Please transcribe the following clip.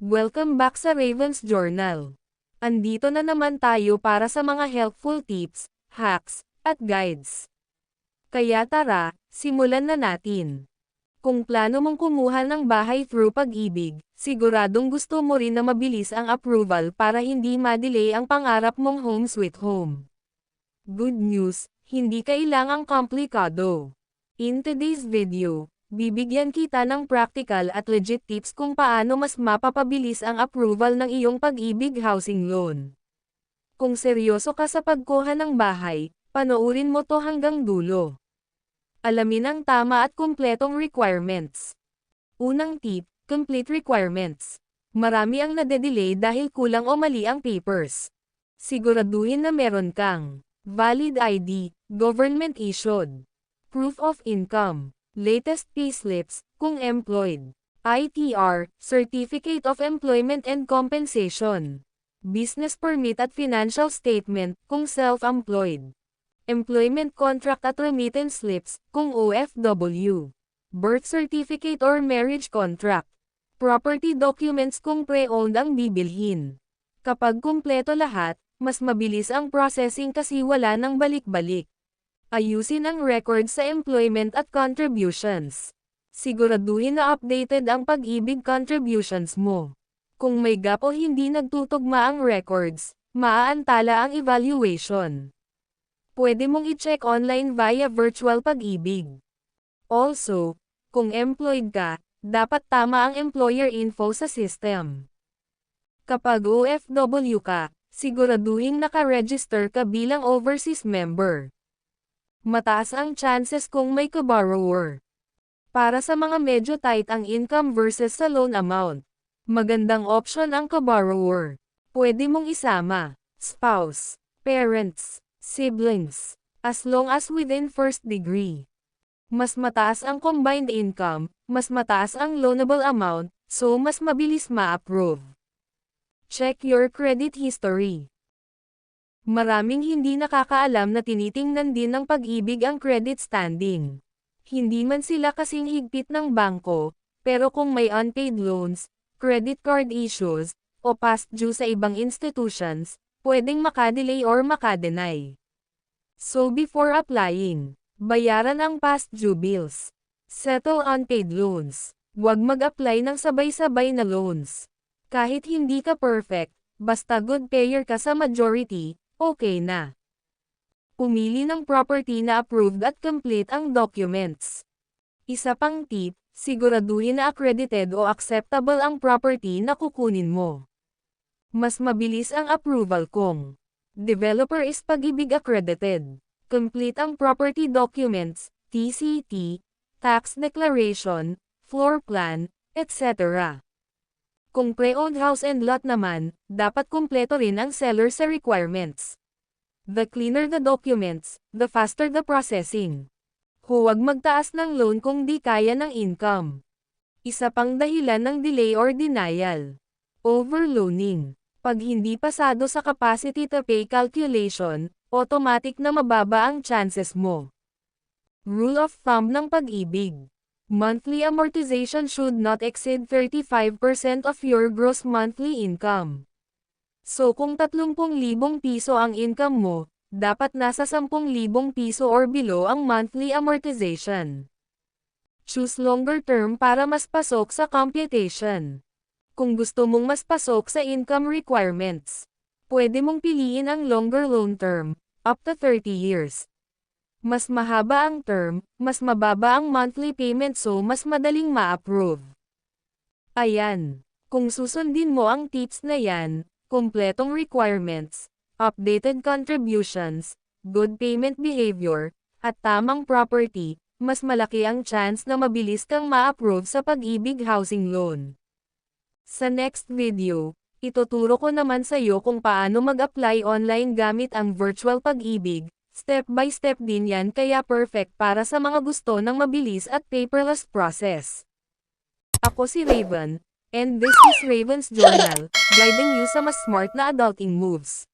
Welcome back sa Raven's Journal. Andito na naman tayo para sa mga helpful tips, hacks, at guides. Kaya tara, simulan na natin. Kung plano mong kumuha ng bahay through Pag-ibig, siguradong gusto mo rin na mabilis ang approval para hindi ma-delay ang pangarap mong home sweet home. Good news, hindi kailangang komplikado. In today's video, bibigyan kita ng practical at legit tips kung paano mas mapapabilis ang approval ng iyong Pag-ibig housing loan. Kung seryoso ka sa pagkuha ng bahay, panoorin mo to hanggang dulo. Alamin ang tama at kumpletong requirements. Unang tip, complete requirements. Marami ang nade-delay dahil kulang o mali ang papers. Siguraduhin na meron kang valid ID, government issued, proof of income, latest payslips, kung employed, ITR, Certificate of Employment and Compensation, business permit at financial statement, kung self-employed, employment contract at remittance slips, kung OFW, birth certificate or marriage contract, property documents kung pre-owned ang bibilhin. Kapag kumpleto lahat, mas mabilis ang processing kasi wala nang balik-balik. Ayusin ang record sa employment at contributions. Siguraduhin na updated ang Pag-ibig contributions mo. Kung may gap o hindi nagtutugma ang records, maaantala ang evaluation. Pwede mong i-check online via virtual Pag-ibig. Also, kung employed ka, dapat tama ang employer info sa system. Kapag OFW ka, siguraduhin naka-register ka bilang overseas member. Mataas ang chances kung may ka-borrower. Para sa mga medyo tight ang income versus sa loan amount, magandang option ang ka-borrower. Pwede mong isama spouse, parents, siblings, as long as within first degree. Mas mataas ang combined income, mas mataas ang loanable amount, so mas mabilis ma-approve. Check your credit history. Maraming hindi nakakaalam na tinitingnan din ng Pag-ibig ang credit standing. Hindi man sila kasing higpit ng bangko, pero kung may unpaid loans, credit card issues, o past due sa ibang institutions, pwedeng makadelay or makadenay. So before applying, bayaran ang past due bills. Settle unpaid loans. Huwag mag-apply ng sabay-sabay na loans. Kahit hindi ka perfect, basta good payer ka sa majority, okay na. Pumili ng property na approved at complete ang documents. Isa pang tip, siguraduhin na accredited o acceptable ang property na kukunin mo. Mas mabilis ang approval kung developer is Pag-ibig accredited, complete ang property documents, TCT, tax declaration, floor plan, etc. Kung pre-owned house and lot naman, dapat kumpleto rin ang seller sa requirements. The cleaner the documents, the faster the processing. Huwag magtaas ng loan kung di kaya ng income. Isa pang dahilan ng delay or denial. Overloaning. Pag hindi pasado sa capacity to pay calculation, automatic na mababa ang chances mo. Rule of thumb ng Pag-ibig. Monthly amortization should not exceed 35% of your gross monthly income. So kung 30,000 piso ang income mo, dapat nasa 10,000 piso or below ang monthly amortization. Choose longer term para mas pasok sa computation. Kung gusto mong mas pasok sa income requirements, pwede mong piliin ang longer loan term, up to 30 years. Mas mahaba ang term, mas mababa ang monthly payment so mas madaling ma-approve. Ayan, kung susundin mo ang tips na yan, kumpletong requirements, updated contributions, good payment behavior, at tamang property, mas malaki ang chance na mabilis kang ma-approve sa Pag-ibig housing loan. Sa next video, ituturo ko naman sa iyo kung paano mag-apply online gamit ang virtual Pag-ibig. Step by step din yan kaya perfect para sa mga gusto ng mabilis at paperless process. Ako si Raven, and this is Raven's Journal, guiding you sa mas smart na adulting moves.